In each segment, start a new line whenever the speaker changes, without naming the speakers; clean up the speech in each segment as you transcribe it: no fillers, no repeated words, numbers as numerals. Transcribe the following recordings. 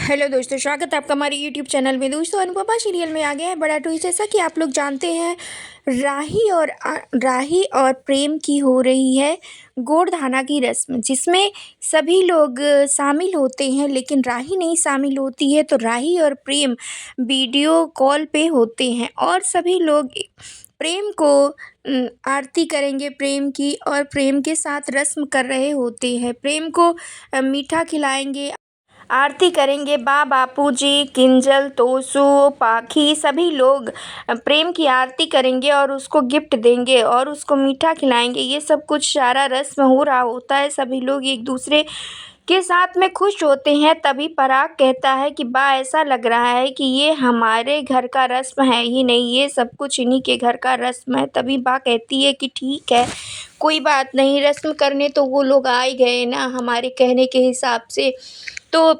Hello दोस्तों, स्वागत है आपका हमारे यूट्यूब चैनल में। दोस्तों, अनुपमा सीरियल में आ गया है बड़ा ट्विस्ट। जैसा कि आप लोग जानते हैं, राही और प्रेम की हो रही है गोड़धाना की रस्म, जिसमें सभी लोग शामिल होते हैं, लेकिन राही नहीं शामिल होती है। तो राही और प्रेम वीडियो कॉल पे होते हैं और सभी लोग प्रेम को आरती करेंगे प्रेम की, और प्रेम के साथ रस्म कर रहे होते हैं। प्रेम को मीठा खिलाएंगे, आरती करेंगे। बापूजी, किंजल, तोसू, पाखी सभी लोग प्रेम की आरती करेंगे और उसको गिफ्ट देंगे और उसको मीठा खिलाएंगे। ये सब कुछ सारा रस्म हो रहा होता है। सभी लोग एक दूसरे के साथ में खुश होते हैं। तभी पराग कहता है कि बा, ऐसा लग रहा है कि ये हमारे घर का रस्म है ही नहीं, ये सब कुछ इन्हीं के घर का रस्म है। तभी बा कहती है कि ठीक है, कोई बात नहीं, रस्म करने तो वो लोग आ ही गए ना हमारे कहने के हिसाब से, तो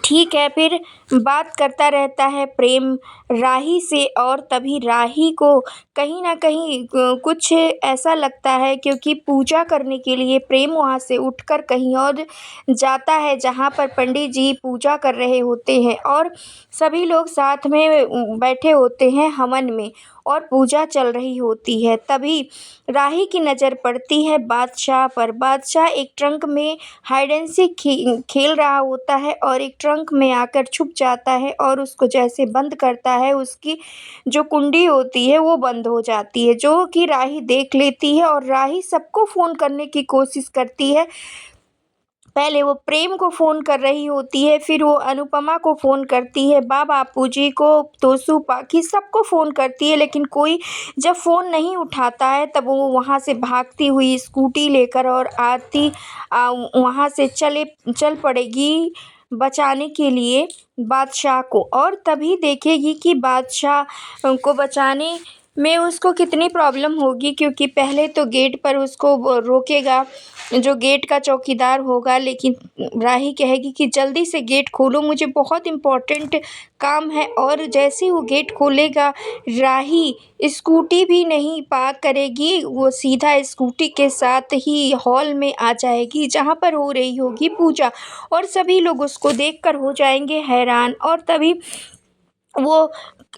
ठीक है। फिर बात करता रहता है प्रेम राही से, और तभी राही को कहीं ना कहीं कुछ ऐसा लगता है, क्योंकि पूजा करने के लिए प्रेम वहाँ से उठकर कहीं और जाता है जहाँ पर पंडित जी पूजा कर रहे होते हैं और सभी लोग साथ में बैठे होते हैं हवन में और पूजा चल रही होती है। तभी राही की नज़र पड़ती है बादशाह पर। बादशाह एक ट्रंक में हाइड एंड सीक खेल रहा होता है और एक ट्रंक में आकर छुप जाता है और उसको जैसे बंद करता है, उसकी जो कुंडी होती है वो बंद हो जाती है, जो कि राही देख लेती है। और राही सबको फ़ोन करने की कोशिश करती है। पहले वो प्रेम को फ़ोन कर रही होती है, फिर वो अनुपमा को फ़ोन करती है, बापूजी को, तोसू, पाखी सबको फ़ोन करती है, लेकिन कोई जब फ़ोन नहीं उठाता है तब वो वहाँ से भागती हुई स्कूटी लेकर और आरती वहाँ से चल पड़ेगी बचाने के लिए बादशाह को। और तभी देखेगी कि बादशाह को बचाने में उसको कितनी प्रॉब्लम होगी, क्योंकि पहले तो गेट पर उसको वो रोकेगा जो गेट का चौकीदार होगा, लेकिन राही कहेगी कि जल्दी से गेट खोलो, मुझे बहुत इम्पोर्टेंट काम है। और जैसे ही वो गेट खोलेगा, राही स्कूटी भी नहीं पार्क करेगी, वो सीधा स्कूटी के साथ ही हॉल में आ जाएगी जहाँ पर हो रही होगी पूजा, और सभी लोग उसको देखकर हो जाएंगे हैरान। और तभी वो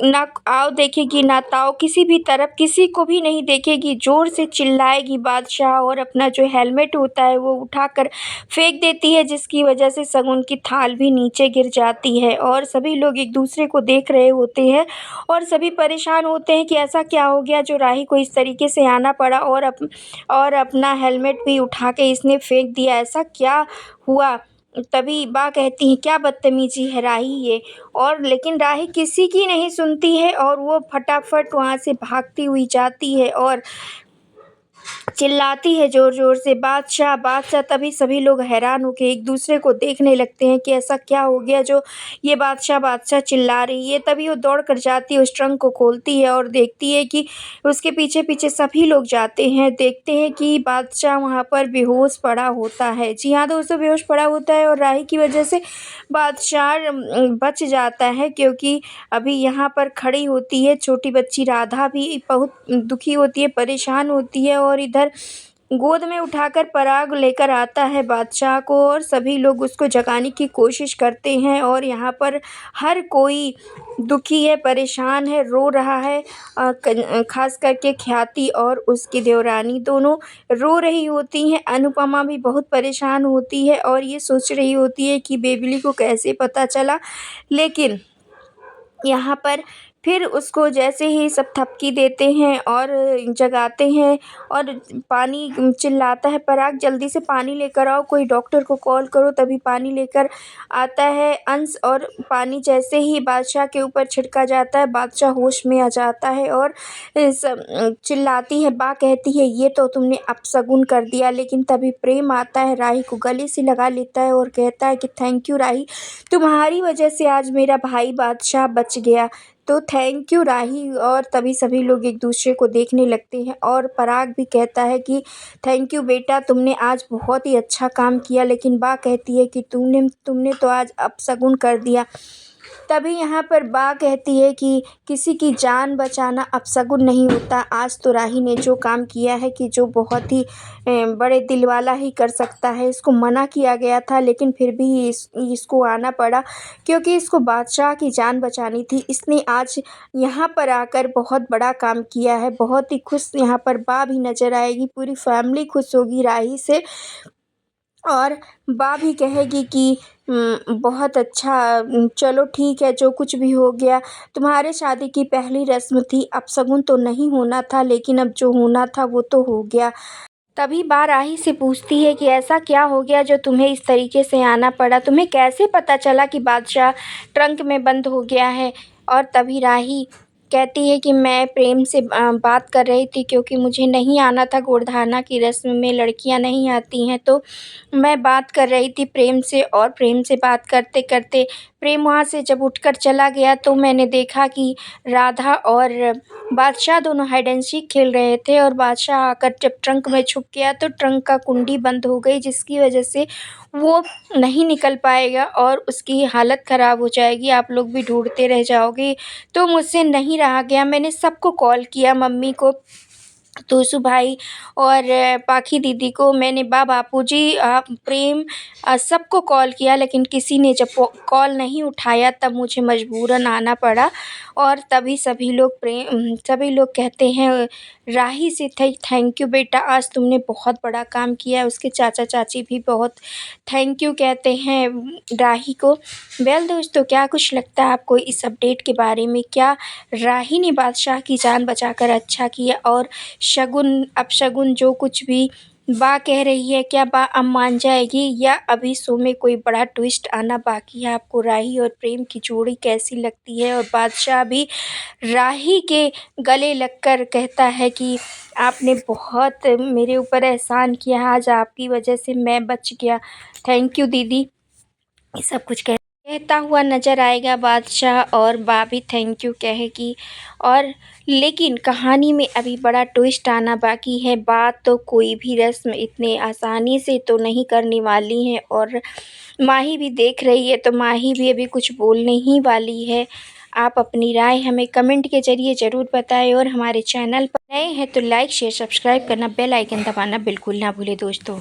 ना आओ देखेगी ना ताओ, किसी भी तरफ किसी को भी नहीं देखेगी, ज़ोर से चिल्लाएगी बादशाह, और अपना जो हेलमेट होता है वो उठाकर फेंक देती है, जिसकी वजह से शगुन की थाल भी नीचे गिर जाती है। और सभी लोग एक दूसरे को देख रहे होते हैं और सभी परेशान होते हैं कि ऐसा क्या हो गया जो राही को इस तरीके से आना पड़ा, और अपना हेलमेट भी उठा के इसने फेंक दिया, ऐसा क्या हुआ। तभी बा कहती है, क्या बदतमीजी है राही ये। और लेकिन राही किसी की नहीं सुनती है और वो फटाफट वहाँ से भागती हुई जाती है और चिल्लाती है ज़ोर ज़ोर से, बादशाह बादशाह। तभी सभी लोग हैरान होकर एक दूसरे को देखने लगते हैं कि ऐसा क्या हो गया जो ये बादशाह बादशाह चिल्ला रही है। तभी वो दौड़ कर जाती है, उस ट्रंक को खोलती है और देखती है कि उसके पीछे पीछे सभी लोग जाते हैं। देखते हैं कि बादशाह वहाँ पर बेहोश पड़ा होता है। जी हाँ दोस्तों, बेहोश पड़ा होता है और राही की वजह से बादशाह बच जाता है, क्योंकि अभी यहाँ पर खड़ी होती है छोटी बच्ची राधा, भी बहुत दुखी होती है, परेशान होती है, और इधर गोद में उठाकर पराग लेकर आता है बादशाह को, और सभी लोग उसको जगाने की कोशिश करते हैं। और यहाँ पर हर कोई दुखी है, परेशान है, रो रहा है। खास करके ख्याति और उसकी देवरानी दोनों रो रही होती हैं। अनुपमा भी बहुत परेशान होती है और ये सोच रही होती है कि बेबली को कैसे पता चला। लेकिन यहाँ पर फिर उसको जैसे ही सब थपकी देते हैं और जगाते हैं, और पानी चिल्लाता है, पराग जल्दी से पानी लेकर आओ, कोई डॉक्टर को कॉल करो। तभी पानी लेकर आता है अंश, और पानी जैसे ही बादशाह के ऊपर छिड़का जाता है, बादशाह होश में आ जाता है और चिल्लाती है, बा कहती है ये तो तुमने अपशगुन कर दिया। लेकिन तभी प्रेम आता है, राही को गले से लगा लेता है और कहता है कि थैंक यू राही, तुम्हारी वजह से आज मेरा भाई बादशाह बच गया, तो थैंक यू राही। और तभी सभी लोग एक दूसरे को देखने लगते हैं और पराग भी कहता है कि थैंक यू बेटा, तुमने आज बहुत ही अच्छा काम किया। लेकिन बा कहती है कि तुमने तो आज अपशगुन कर दिया। तभी यहाँ पर बा कहती है कि किसी की जान बचाना अपशगुन नहीं होता। आज तो राही ने जो काम किया है कि जो बहुत ही बड़े दिल वाला ही कर सकता है। इसको मना किया गया था लेकिन फिर भी इसको आना पड़ा क्योंकि इसको बादशाह की जान बचानी थी। इसने आज यहाँ पर आकर बहुत बड़ा काम किया है। बहुत ही खुश यहाँ पर बा भी नज़र आएगी, पूरी फैमिली खुश होगी राही से। और बा भी कहेगी कि बहुत अच्छा, चलो ठीक है, जो कुछ भी हो गया। तुम्हारे शादी की पहली रस्म थी, अपशगुन तो नहीं होना था लेकिन अब जो होना था वो तो हो गया। तभी बा राही से पूछती है कि ऐसा क्या हो गया जो तुम्हें इस तरीके से आना पड़ा? तुम्हें कैसे पता चला कि बादशाह ट्रंक में बंद हो गया है? और तभी राही कहती है कि मैं प्रेम से बात कर रही थी क्योंकि मुझे नहीं आना था गोरधाना की रस्म में, लड़कियां नहीं आती हैं, तो मैं बात कर रही थी प्रेम से। और प्रेम से बात करते करते प्रेम वहाँ से जब उठकर चला गया तो मैंने देखा कि राधा और बादशाह दोनों हाइड एंड सीक खेल रहे थे और बादशाह आकर जब ट्रंक में छुप गया तो ट्रंक का कुंडी बंद हो गई, जिसकी वजह से वो नहीं निकल पाएगा और उसकी हालत ख़राब हो जाएगी। आप लोग भी ढूंढते रह जाओगे। तो मुझसे नहीं रहा गया, मैंने सबको कॉल किया, मम्मी को, तूसु भाई और पाखी दीदी को, मैंने बापूजी, प्रेम, सबको कॉल किया लेकिन किसी ने जब कॉल नहीं उठाया तब मुझे मजबूरन आना पड़ा। और तभी सभी लोग कहते हैं राही से थैंक यू बेटा, आज तुमने बहुत बड़ा काम किया है। उसके चाचा चाची भी बहुत थैंक यू कहते हैं राही को। वेल दोस्तों, क्या कुछ लगता है आपको इस अपडेट के बारे में? क्या राही ने बादशाह की जान बचाकर अच्छा किया? और शगुन अपशगुन जो कुछ भी बा कह रही है, क्या बा अब मान जाएगी या अभी शो में कोई बड़ा ट्विस्ट आना बाकी है? आपको राही और प्रेम की जोड़ी कैसी लगती है? और बादशाह भी राही के गले लगकर कहता है कि आपने बहुत मेरे ऊपर एहसान किया, आज आपकी वजह से मैं बच गया, थैंक यू दीदी, ये सब कुछ कहता हुआ नज़र आएगा बादशाह। और बा भी थैंक यू कहेगी। और लेकिन कहानी में अभी बड़ा ट्विस्ट आना बाकी है। बात तो कोई भी रस्म इतने आसानी से तो नहीं करने वाली है और माही भी देख रही है, तो माही भी अभी कुछ बोलने ही वाली है। आप अपनी राय हमें कमेंट के ज़रिए ज़रूर बताएं और हमारे चैनल पर नए हैं तो लाइक शेयर सब्सक्राइब करना, बेल आइकन दबाना बिल्कुल ना भूलें दोस्तों।